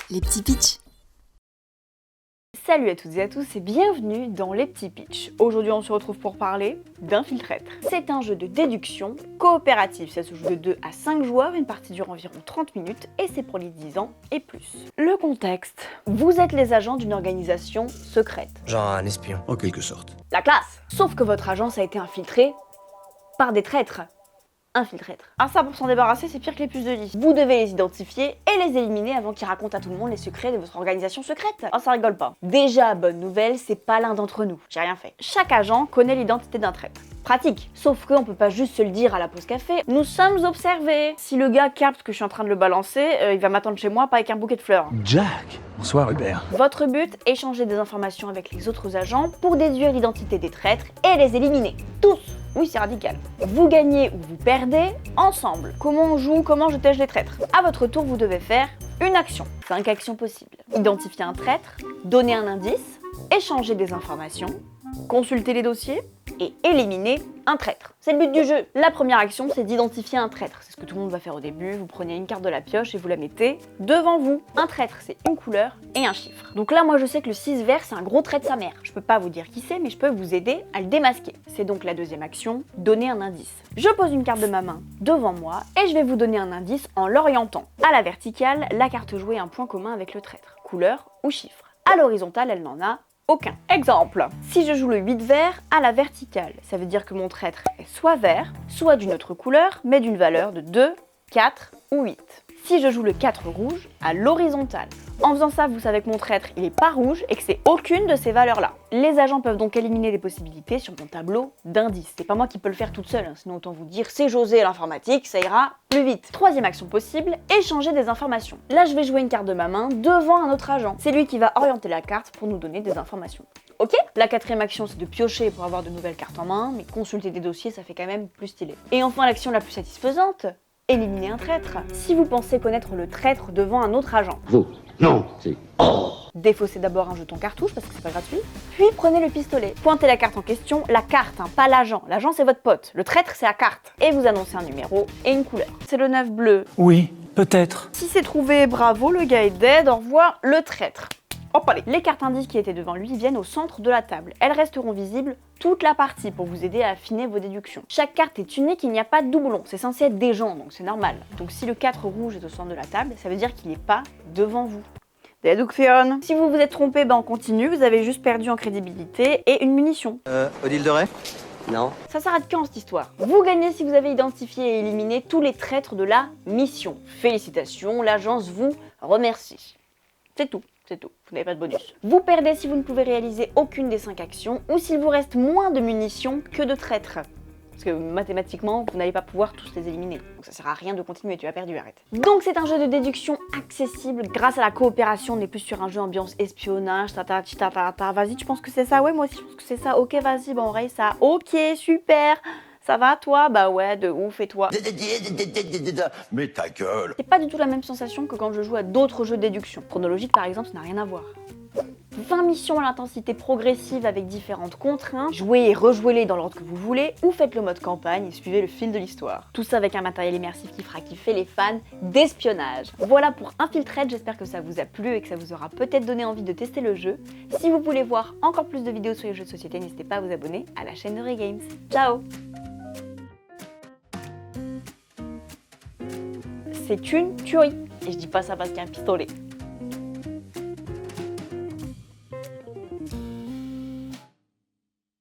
Les petits pitchs. Salut à toutes et à tous et bienvenue dans Les Petits Pitchs. Aujourd'hui on se retrouve pour parler d'Infiltraître. C'est un jeu de déduction coopératif, ça se joue de 2 à 5 joueurs, une partie dure environ 30 minutes et c'est pour les 10 ans et plus. Le contexte, vous êtes les agents d'une organisation secrète. Genre un espion. En quelque sorte. La classe. Sauf que votre agence a été infiltrée par des traîtres. Infiltraître. Ah ça, pour s'en débarrasser, c'est pire que les puces de lit. Vous devez les identifier et les éliminer avant qu'ils racontent à tout le monde les secrets de votre organisation secrète. Ah ça rigole pas. Déjà, bonne nouvelle, c'est pas l'un d'entre nous. J'ai rien fait. Chaque agent connaît l'identité d'un traître. Pratique. Sauf qu'on peut pas juste se le dire à la pause café. Nous sommes observés. Si le gars capte que je suis en train de le balancer, il va m'attendre chez moi, pas avec un bouquet de fleurs. Jack. Bonsoir Hubert. Votre but, échanger des informations avec les autres agents pour déduire l'identité des traîtres et les éliminer. Tous. Oui, c'est radical. Vous gagnez ou vous perdez ensemble. Comment on joue, comment je tèche les traîtres. À votre tour, vous devez faire une action. 5 actions possibles. Identifier un traître, donner un indice, échanger des informations, consulter les dossiers et éliminer un traître. C'est le but du jeu. La première action, c'est d'identifier un traître. C'est ce que tout le monde va faire au début. Vous prenez une carte de la pioche et vous la mettez devant vous. Un traître, c'est une couleur et un chiffre. Donc là, moi, je sais que le 6 vert, c'est un gros trait de sa mère. Je peux pas vous dire qui c'est, mais je peux vous aider à le démasquer. C'est donc la deuxième action, donner un indice. Je pose une carte de ma main devant moi et je vais vous donner un indice en l'orientant. À la verticale, la carte jouée a un point commun avec le traître. Couleur ou chiffre. À l'horizontale, elle n'en a aucun. Exemple, si je joue le 8 vert à la verticale, ça veut dire que mon traître est soit vert, soit d'une autre couleur, mais d'une valeur de 2, 4 ou 8. Si je joue le 4 rouge à l'horizontale, en faisant ça, vous savez que mon traître, il est pas rouge et que c'est aucune de ces valeurs-là. Les agents peuvent donc éliminer des possibilités sur mon tableau d'indices. C'est pas moi qui peux le faire toute seule, sinon autant vous dire c'est José l'informatique, ça ira plus vite. Troisième action possible, échanger des informations. Là, je vais jouer une carte de ma main devant un autre agent. C'est lui qui va orienter la carte pour nous donner des informations. Ok. La quatrième action, c'est de piocher pour avoir de nouvelles cartes en main, mais consulter des dossiers, ça fait quand même plus stylé. Et enfin, l'action la plus satisfaisante, éliminer un traître. Si vous pensez connaître le traître devant un autre agent. Non, c'est... Défaussez d'abord un jeton cartouche parce que c'est pas gratuit, puis prenez le pistolet. Pointez la carte en question, la carte, pas l'agent. L'agent c'est votre pote, le traître c'est la carte. Et vous annoncez un numéro et une couleur. C'est le 9 bleu. Oui, peut-être. Si c'est trouvé, bravo, le gars est dead, au revoir, le traître. Hop allez. Les cartes indices qui étaient devant lui viennent au centre de la table. Elles resteront visibles toute la partie pour vous aider à affiner vos déductions. Chaque carte est unique, il n'y a pas de doublon. C'est censé être des gens, donc c'est normal. Donc si le 4 rouge est au centre de la table, ça veut dire qu'il n'est pas devant vous. Déduction. Si vous vous êtes trompé, on continue, vous avez juste perdu en crédibilité et une munition. Odile de Ray? Non. Ça s'arrête quand cette histoire? Vous gagnez si vous avez identifié et éliminé tous les traîtres de la mission. Félicitations, l'agence vous remercie. C'est tout. C'est tout, vous n'avez pas de bonus. Vous perdez si vous ne pouvez réaliser aucune des 5 actions ou s'il vous reste moins de munitions que de traîtres. Parce que mathématiquement, vous n'allez pas pouvoir tous les éliminer. Donc ça sert à rien de continuer, tu as perdu, arrête. Donc c'est un jeu de déduction accessible grâce à la coopération. On n'est plus sur un jeu ambiance espionnage, Vas-y, tu penses que c'est ça? Ouais, moi aussi je pense que c'est ça. Ok, vas-y, on raye ça. Ok, super. Ça va toi? Bah ouais, de ouf, et toi? Mais ta gueule. C'est pas du tout la même sensation que quand je joue à d'autres jeux de déduction. Chronologique par exemple, ça n'a rien à voir. 20 missions à l'intensité progressive avec différentes contraintes, jouez et rejouez-les dans l'ordre que vous voulez, ou faites le mode campagne et suivez le fil de l'histoire. Tout ça avec un matériel immersif qui fera kiffer les fans d'espionnage. Voilà pour Infiltraître, j'espère que ça vous a plu et que ça vous aura peut-être donné envie de tester le jeu. Si vous voulez voir encore plus de vidéos sur les jeux de société, n'hésitez pas à vous abonner à la chaîne de Regames. Ciao! C'est une tuerie. Et je dis pas ça parce qu'il y a un pistolet.